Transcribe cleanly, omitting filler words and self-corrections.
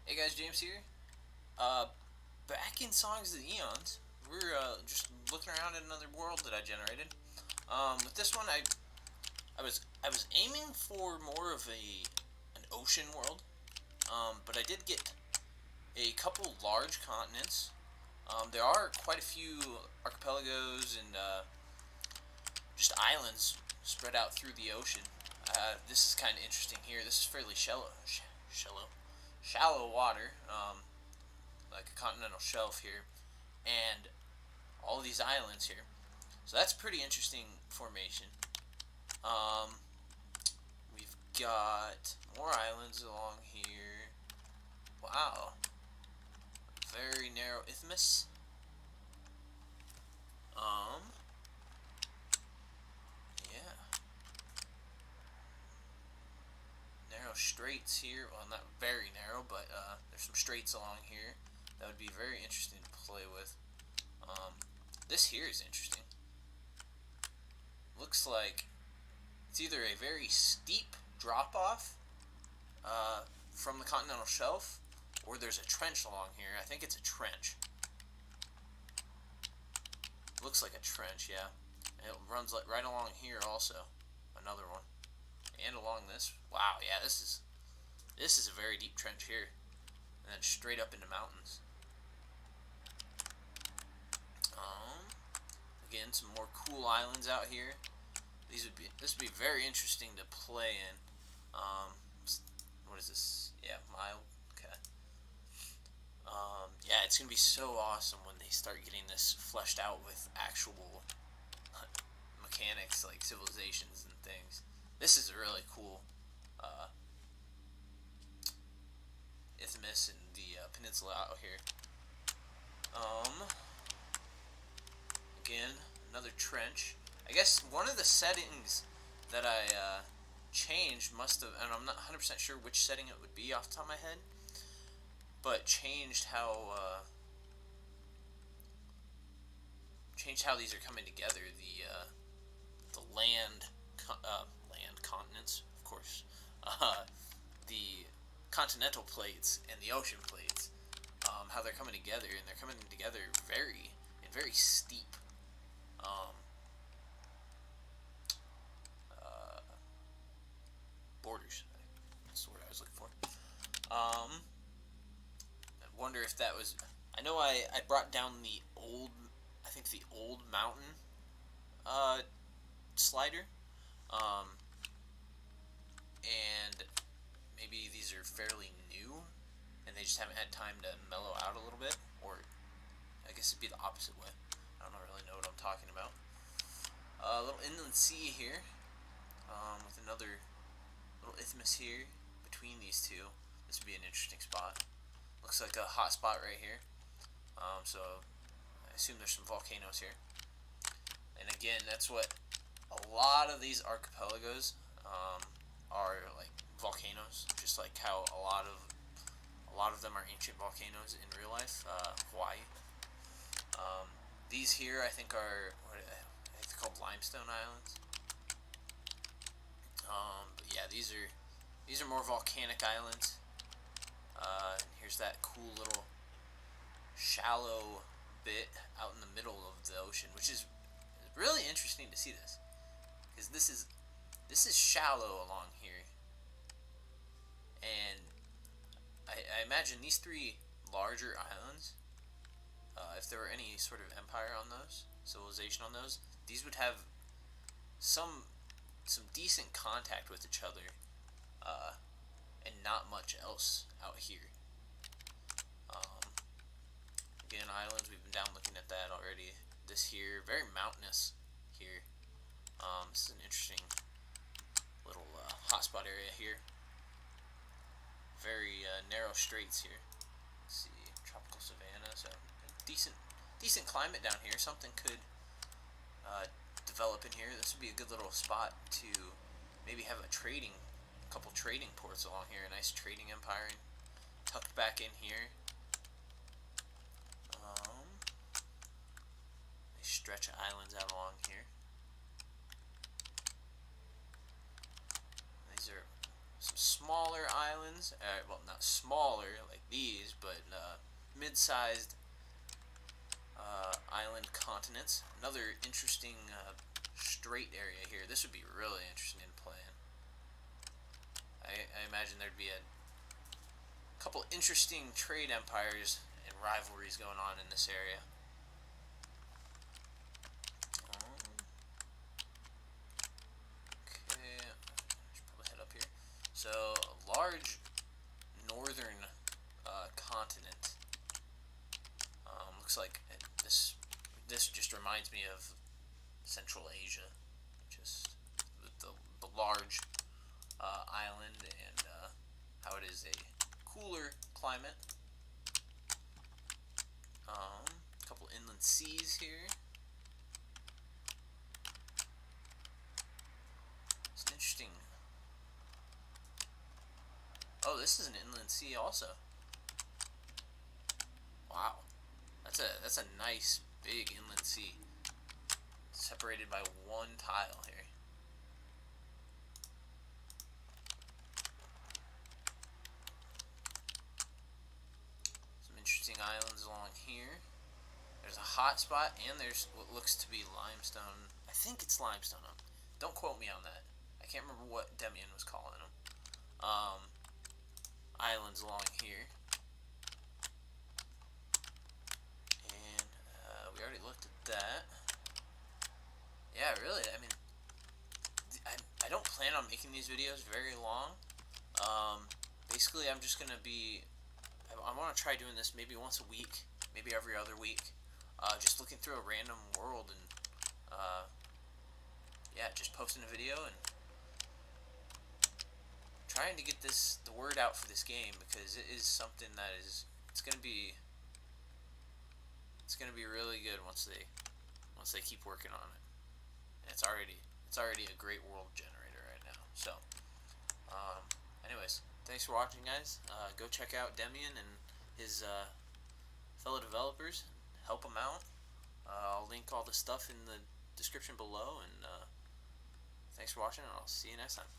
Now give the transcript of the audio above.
Hey guys, James here. Uh, Back in Songs of the Eons, we're just looking around at another world that I generated. With this one, I was aiming for more of an ocean world, but I did get a couple large continents. There are quite a few archipelagos and just islands spread out through the ocean. This is kind of interesting here. This is fairly shallow water. Like a continental shelf here, and all of these islands here. So that's a pretty interesting formation. Um, we've got more islands along here. Wow, very narrow isthmus. Um, yeah, narrow straits here. Well, not very narrow, but there's some straits along here that would be very interesting to play with. Um, this here is interesting. Looks like it's either a very steep drop off from the continental shelf, or there's a trench along here. I think it's a trench. Looks like a trench, yeah. And it runs like right along here also. Another one. And along this. Wow, yeah, this is a very deep trench here. And then straight up into mountains. Again, some more cool islands out here. This would be very interesting to play in. What is this? Yeah, mile. Okay. Yeah, it's gonna be so awesome when they start getting this fleshed out with actual mechanics like civilizations and things. This is a really cool isthmus and the peninsula out here. Again, another trench. I guess one of the settings that I changed must have, and I'm not 100% sure which setting it would be off the top of my head, but changed how these are coming together. The land continents, of course, the continental plates and the ocean plates, how they're coming together, and they're coming together very steep borders. That's the word I was looking for. I wonder if that was. I know I brought down the old. I think the old mountain slider. And maybe these are fairly new, and they just haven't had time to mellow out a little bit, or I guess it'd be the opposite way. I don't really know what I'm talking about. A little inland sea here, with another little isthmus here between these two. This would be an interesting spot. Looks like a hot spot right here. So I assume there's some volcanoes here. And again, that's what a lot of these archipelagos are, like volcanoes. Just like how a lot of them are ancient volcanoes in real life. Hawaii. These here, I think, are I think they're called limestone islands. But yeah, these are more volcanic islands. And here's that cool little shallow bit out in the middle of the ocean, which is really interesting to see this, because this is shallow along here, and I imagine these three larger islands, if there were any sort of empire on those, civilization on those, these would have some decent contact with each other, and not much else out here. Again, islands, we've been down looking at that already. This here, very mountainous here. This is an interesting little hotspot area here. Very narrow straits here. Let's see, tropical savanna, so decent climate down here. Something could develop in here. This would be a good little spot to maybe have a couple trading ports along here. A nice trading empire tucked back in here. They stretch islands out along here. These are some smaller islands. Well, not smaller like these, but mid-sized island continents. Another interesting strait area here. This would be really interesting in playing. I imagine there'd be a couple interesting trade empires and rivalries going on in this area. Okay, should probably head up here. So, a large northern continent. Looks like this just reminds me of Central Asia, just the large island and how it is a cooler climate. A couple inland seas here. It's an interesting. Oh, this is an inland sea also. Wow, that's a nice big inland sea, separated by one tile here. Some interesting islands along here. There's a hot spot, and there's what looks to be limestone. I think it's limestone. Don't quote me on that. I can't remember what Demian was calling them. Islands along here. And we already looked at that. Yeah, really, I mean, I don't plan on making these videos very long. Basically, I'm just going to be, I want to try doing this maybe once a week, maybe every other week. Just looking through a random world and, yeah, just posting a video and trying to get the word out for this game, because it is something that it's gonna be really good once they keep working on it. And it's already a great world generator right now. So, anyways, thanks for watching, guys. Go check out Demian and his fellow developers. Help them out. I'll link all the stuff in the description below, and thanks for watching, and I'll see you next time.